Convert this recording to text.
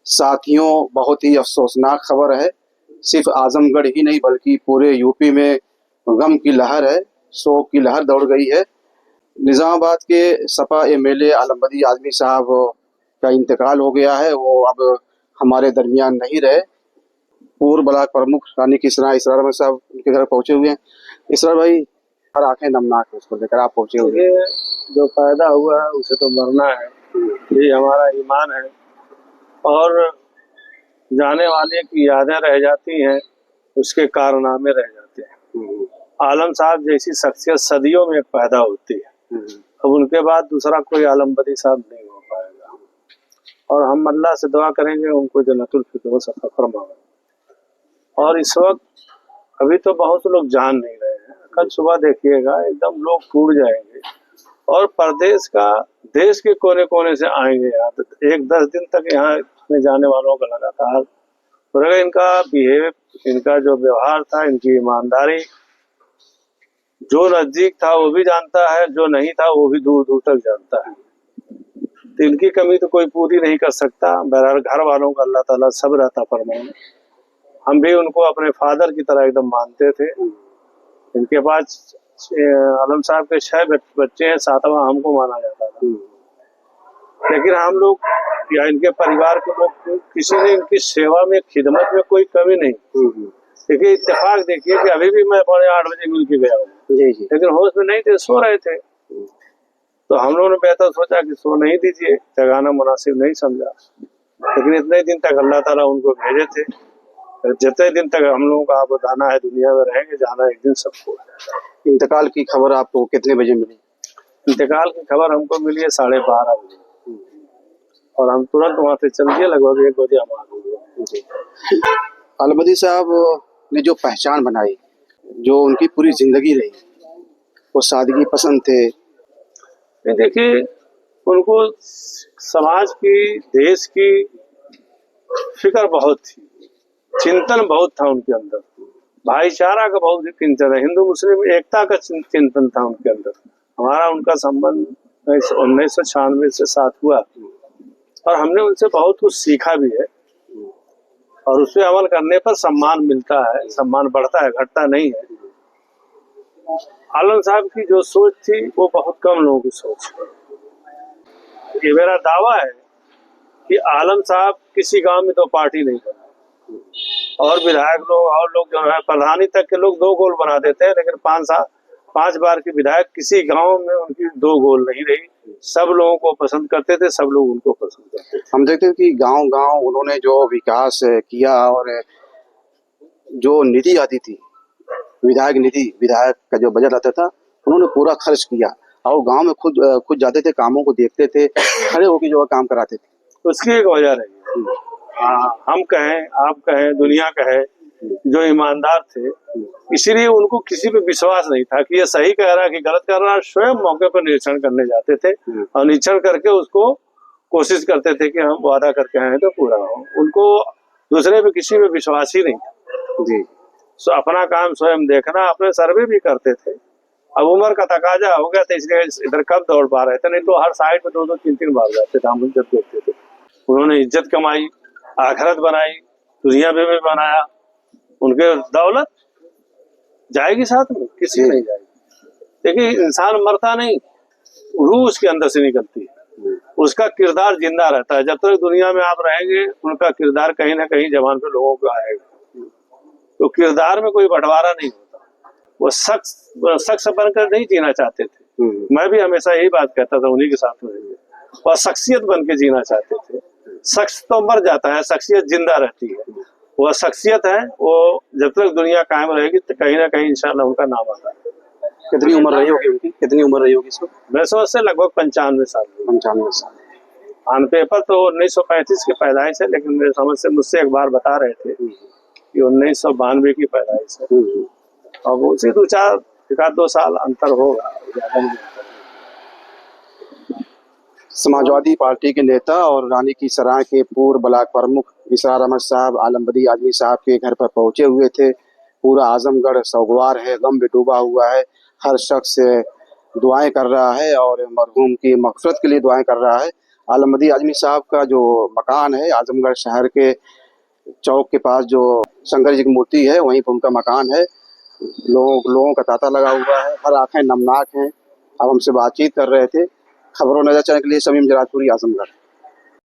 साथियों, बहुत ही अफसोसनाक खबर है। सिर्फ आजमगढ़ ही नहीं बल्कि पूरे यूपी में गम की लहर है, शोक की लहर दौड़ गई है। निजामाबाद के सपा एमएलए आलमबदी आजमी साहब का इंतकाल हो गया है। वो अब हमारे दरमियान नहीं रहे। पूर्व ब्लॉक प्रमुख रानी किसरा इसरार अहमद साहब उनके घर पहुंचे हुए हैं। इसरार भाई, हर आंखें नमनाक है उसको लेकर आप पहुंचे हुए हैं। जो पैदा हुआ है उसे तो मरना है, ये हमारा ईमान है। और जाने वाले की यादें रह जाती हैं, उसके कारनामे रह जाते हैं। आलम साहब जैसी शख्सियत सदियों में पैदा होती है, अब उनके बाद दूसरा कोई आलमबदी साहब नहीं हो पाएगा। और हम अल्लाह से दुआ करेंगे उनको जन्नतुल फिरदौस अता फरमाए। और इस वक्त अभी तो बहुत लोग जान नहीं रहे हैं, कल सुबह देखिएगा एकदम लोग टूट जाएंगे और प्रदेश का देश के कोने कोने से आएंगे यहाँ। 10 दिन तक यहाँ जाने वालों का लगातार और इनका बिहेव, इनका जो व्यवहार था, इनकी ईमानदारी, जो नजदीक था वो भी जानता है, जो नहीं था वो भी दूर दूर तक जानता है। तो इनकी कमी तो कोई पूरी नहीं कर सकता। बहरहाल घर वालों का अल्लाह ताला सब्र अता फरमाए। हम भी उनको अपने फादर की तरह एकदम मानते थे। इनके पास आलम साहब के 6 बच्चे हैं, 7वां हमको माना जाता था। लेकिन हम लोग या इनके परिवार के लोग किसी ने इनकी सेवा में, खिदमत में कोई कमी नहीं। देखिए इत्तेफाक देखिए कि अभी भी मैं 8:30 बजे मिल के गया हूँ, लेकिन होश में नहीं थे, सो रहे थे। तो हम लोगों ने बेहतर सोचा कि सो नहीं दीजिए, जगाना मुनासिब नहीं समझा। लेकिन इतने दिन तक अल्लाह ताला उनको भेजे थे। जितने दिन तक हम लोगों का आबदाना है, दुनिया में रहेंगे, जाना एक दिन सबको। इंतकाल की खबर आपको कितने बजे मिली? इंतकाल की खबर हमको मिली है 12:30 बजे और हम तुरंत वहाँ से चल दिए। लगभग 1 बजे हम आ गए। आलमबदी साहब ने जो पहचान बनाई, जो उनकी पूरी जिंदगी रही, वो सादगी पसंद थे। देखिए उनको समाज की, देश की फिक्र बहुत थी, चिंतन बहुत था उनके अंदर, भाईचारा का बहुत चिंतन है, हिंदू मुस्लिम एकता का चिंतन था उनके अंदर। हमारा उनका संबंध 1996 से साथ हुआ और हमने उनसे बहुत कुछ सीखा भी है और उस पर अमल करने पर सम्मान मिलता है, सम्मान बढ़ता है, घटता नहीं है। आलम साहब की जो सोच थी वो बहुत कम लोगों की सोच है। ये मेरा दावा है कि आलम साहब किसी गांव में तो पार्टी नहीं बना, और विधायक लोग और लोग जो है प्रधानी तक के लोग 2 गोल बना देते हैं, लेकिन 5 बार के विधायक किसी गांव में उनकी 2 गोल नहीं रही। सब लोगों को पसंद करते थे, सब लोग उनको पसंद करते थे। हम देखते हैं कि गांव गांव उन्होंने जो विकास किया और जो निधि आती थी, विधायक निधि, विधायक का जो बजट आता था, उन्होंने पूरा खर्च किया और गांव में खुद जाते थे, कामों को देखते थे, खड़े होकर जो काम कराते थे। उसकी एक वजह रही, हम कहें, आप कहें, दुनिया कहे, जो ईमानदार थे, इसीलिए उनको किसी पे विश्वास नहीं था कि ये सही कह रहा है कि गलत कर रहा है। स्वयं मौके पर निरीक्षण करने जाते थे और निरीक्षण करके उसको कोशिश करते थे कि हम वादा करके आए तो पूरा हो। उनको दूसरे पे किसी पे विश्वास ही नहीं था जी। अपना काम स्वयं देखना, अपने सर्वे भी करते थे। अब उम्र का तकाजा हो गया था, इसलिए इधर कब दौड़ पा रहे थे, नहीं तो हर साइड में 2-2, 3-3 बार जाते थे, हम जब देखते थे। उन्होंने इज्जत कमाई, आखिरत बनाई, दुनिया में भी बनाया। उनके दौलत जाएगी साथ में, किसी नहीं जाएगी। देखिए इंसान मरता नहीं, रूह उसके अंदर से निकलती है, उसका किरदार जिंदा रहता है। जब तक दुनिया में आप रहेंगे, उनका किरदार कहीं ना कहीं जबान पे लोगों को आएगा। तो किरदार में कोई बंटवारा नहीं होता। वो शख्स बनकर नहीं जीना चाहते थे। मैं भी हमेशा यही बात कहता था, उन्हीं के साथ रहेंगे, और शख्सियत बन के जीना चाहते थे। शख्स तो मर जाता है, शख्सियत जिंदा रहती है। वह शख्सियत है, वो जब तक दुनिया कायम रहेगी तो कहीं ना कहीं इंशाल्लाह उनका नाम आता है। कितनी उम्र रही होगी उनकी? कितनी उम्र रही होगी इसको? मैं समझ से लगभग 95 साल। 95 साल। ऑन पेपर तो 1935 की पैदाइश है, लेकिन मेरे समझ से मुझसे एक बार बता रहे थे कि 1992 की पैदाइश है। और उसी 1-2 साल अंतर होगा, ज्यादा नहीं। समाजवादी पार्टी के नेता और रानी की सराय के पूर्व ब्लॉक प्रमुख इसरार अहमद साहब आलमबदी आजमी साहब के घर पर पहुंचे हुए थे। पूरा आजमगढ़ सोगवार है, गम में डूबा हुआ है। हर शख्स दुआएं कर रहा है और मरहूम की मग़फ़िरत के लिए दुआएं कर रहा है। आलमदी आजमी साहब का जो मकान है आजमगढ़ शहर के चौक के पास, जो शंकर जी की मूर्ति है वहीं पर उनका मकान है। लोगों का तांता लगा हुआ है, हर आंखें नमनाक हैं। अब हमसे बातचीत कर रहे थे। खबरों नजर चैनल के लिए शमीम जराजपुरी, आजमगढ़।